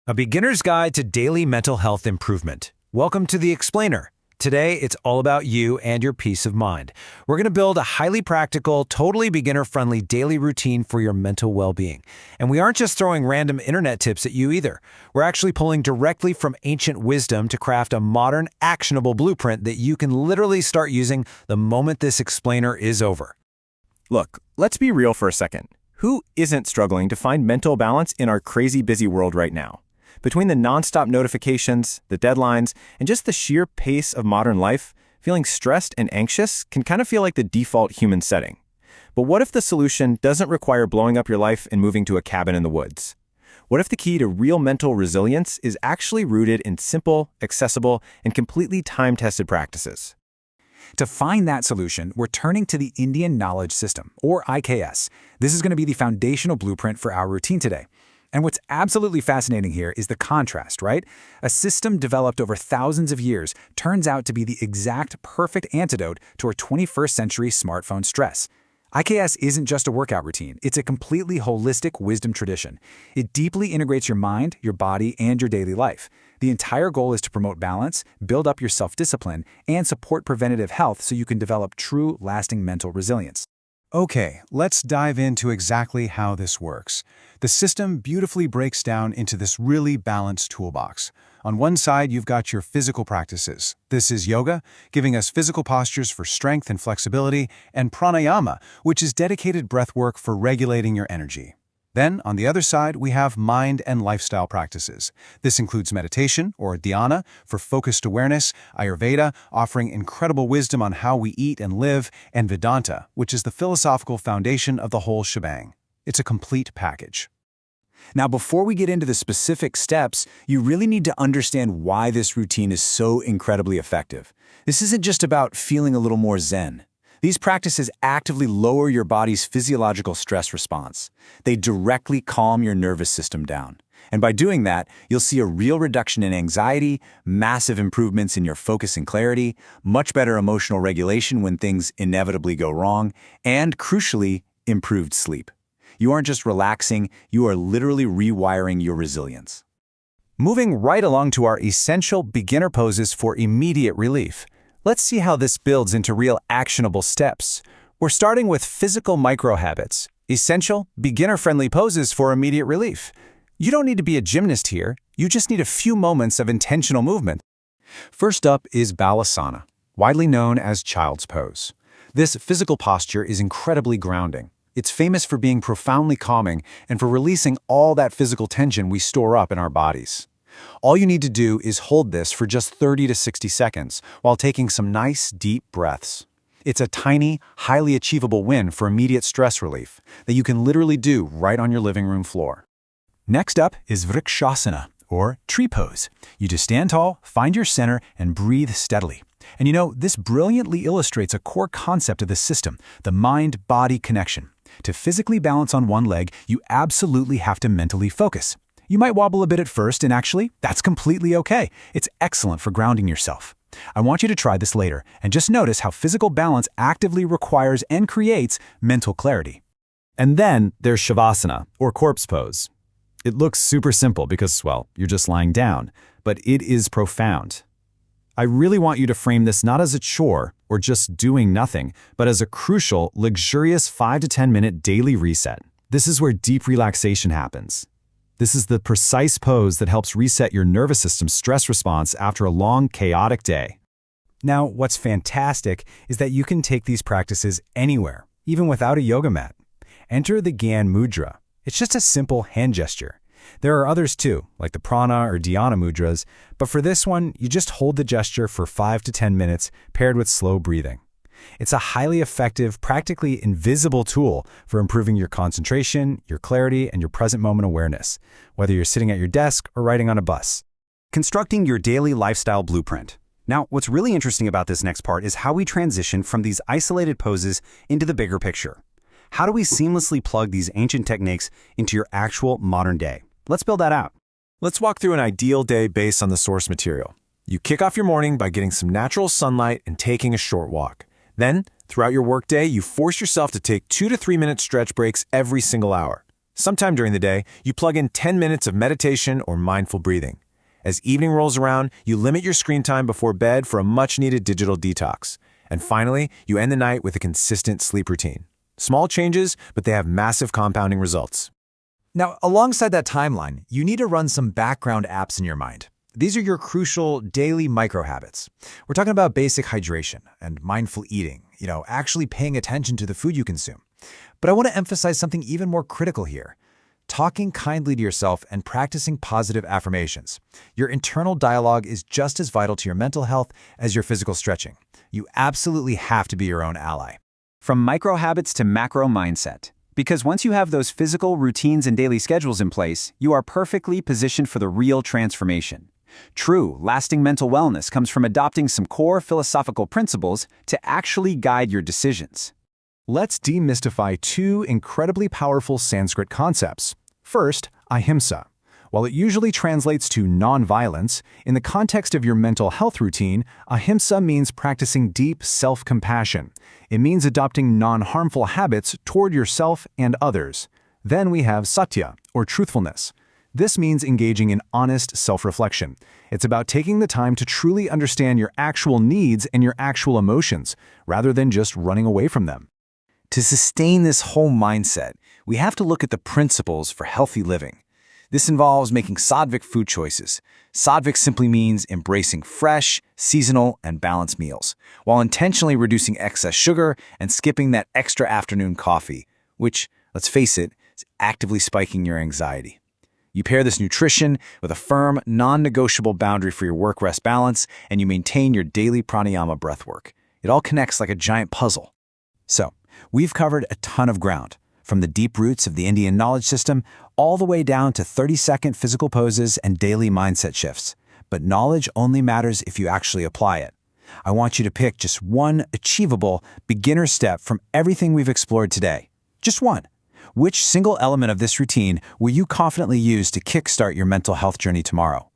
A beginner's guide to daily mental health improvement. Welcome to The Explainer. Today, it's all about you and your peace of mind. We're going to build a highly practical, totally beginner-friendly daily routine for your mental well-being. And we aren't just throwing random internet tips at you either. We're actually pulling directly from ancient wisdom to craft a modern, actionable blueprint that you can literally start using the moment this explainer is over. Look, let's be real for a second. Who isn't struggling to find mental balance in our crazy busy world right now? Between the nonstop notifications, the deadlines, and just the sheer pace of modern life, feeling stressed and anxious can kind of feel like the default human setting. But what if the solution doesn't require blowing up your life and moving to a cabin in the woods? What if the key to real mental resilience is actually rooted in simple, accessible, and completely time-tested practices? To find that solution, we're turning to the Indian Knowledge System, or IKS. This is going to be the foundational blueprint for our routine today. And what's absolutely fascinating here is the contrast, right? A system developed over thousands of years turns out to be the exact perfect antidote to our 21st century smartphone stress. IKS isn't just a workout routine, it's a completely holistic wisdom tradition. It deeply integrates your mind, your body, and your daily life. The entire goal is to promote balance, build up your self-discipline, and support preventative health so you can develop true, lasting mental resilience. Okay, let's dive into exactly how this works. The system beautifully breaks down into this really balanced toolbox. On one side, you've got your physical practices. This is yoga, giving us physical postures for strength and flexibility, and pranayama, which is dedicated breath work for regulating your energy. Then, on the other side, we have mind and lifestyle practices. This includes meditation, or dhyana, for focused awareness, Ayurveda, offering incredible wisdom on how we eat and live, and Vedanta, which is the philosophical foundation of the whole shebang. It's a complete package. Now, before we get into the specific steps, you really need to understand why this routine is so incredibly effective. This isn't just about feeling a little more zen. These practices actively lower your body's physiological stress response. They directly calm your nervous system down. And by doing that, you'll see a real reduction in anxiety, massive improvements in your focus and clarity, much better emotional regulation when things inevitably go wrong, and crucially, improved sleep. You aren't just relaxing, you are literally rewiring your resilience. Moving right along to our essential beginner poses for immediate relief. Let's see how this builds into real actionable steps. We're starting with physical micro-habits, essential, beginner-friendly poses for immediate relief. You don't need to be a gymnast here, you just need a few moments of intentional movement. First up is Balasana, widely known as child's pose. This physical posture is incredibly grounding. It's famous for being profoundly calming and for releasing all that physical tension we store up in our bodies. All you need to do is hold this for just 30 to 60 seconds while taking some nice, deep breaths. It's a tiny, highly achievable win for immediate stress relief that you can literally do right on your living room floor. Next up is Vrikshasana, or tree pose. You just stand tall, find your center, and breathe steadily. And you know, this brilliantly illustrates a core concept of the system, the mind-body connection. To physically balance on one leg, you absolutely have to mentally focus. You might wobble a bit at first, and actually, that's completely okay. It's excellent for grounding yourself. I want you to try this later, and just notice how physical balance actively requires and creates mental clarity. And then there's Shavasana, or corpse pose. It looks super simple because, well, you're just lying down, but it is profound. I really want you to frame this not as a chore or just doing nothing, but as a crucial, luxurious 5 to 10 minute daily reset. This is where deep relaxation happens. This is the precise pose that helps reset your nervous system's stress response after a long, chaotic day. Now, what's fantastic is that you can take these practices anywhere, even without a yoga mat. Enter the Gyan Mudra. It's just a simple hand gesture. There are others too, like the Prana or Dhyana mudras, but for this one, you just hold the gesture for 5 to 10 minutes paired with slow breathing. It's a highly effective, practically invisible tool for improving your concentration, your clarity, and your present moment awareness, whether you're sitting at your desk or riding on a bus. Constructing your daily lifestyle blueprint. Now, what's really interesting about this next part is how we transition from these isolated poses into the bigger picture. How do we seamlessly plug these ancient techniques into your actual modern day? Let's build that out. Let's walk through an ideal day based on the source material. You kick off your morning by getting some natural sunlight and taking a short walk. Then, throughout your workday, you force yourself to take 2 to 3 minute stretch breaks every single hour. Sometime during the day, you plug in 10 minutes of meditation or mindful breathing. As evening rolls around, you limit your screen time before bed for a much-needed digital detox. And finally, you end the night with a consistent sleep routine. Small changes, but they have massive compounding results. Now, alongside that timeline, you need to run some background apps in your mind. These are your crucial daily micro-habits. We're talking about basic hydration and mindful eating, actually paying attention to the food you consume. But I want to emphasize something even more critical here. Talking kindly to yourself and practicing positive affirmations. Your internal dialogue is just as vital to your mental health as your physical stretching. You absolutely have to be your own ally. From micro habits to macro mindset. Because once you have those physical routines and daily schedules in place, you are perfectly positioned for the real transformation. True, lasting mental wellness comes from adopting some core philosophical principles to actually guide your decisions. Let's demystify two incredibly powerful Sanskrit concepts. First, ahimsa. While it usually translates to non-violence, in the context of your mental health routine, ahimsa means practicing deep self-compassion. It means adopting non-harmful habits toward yourself and others. Then we have satya, or truthfulness. This means engaging in honest self-reflection. It's about taking the time to truly understand your actual needs and your actual emotions, rather than just running away from them. To sustain this whole mindset, we have to look at the principles for healthy living. This involves making sattvic food choices. Sattvic simply means embracing fresh, seasonal, and balanced meals, while intentionally reducing excess sugar and skipping that extra afternoon coffee, which, let's face it, is actively spiking your anxiety. You pair this nutrition with a firm, non-negotiable boundary for your work-rest balance, and you maintain your daily pranayama breathwork. It all connects like a giant puzzle. So, we've covered a ton of ground, from the deep roots of the Indian knowledge system all the way down to 30-second physical poses and daily mindset shifts. But knowledge only matters if you actually apply it. I want you to pick just one achievable beginner step from everything we've explored today. Just one. Which single element of this routine will you confidently use to kickstart your mental health journey tomorrow?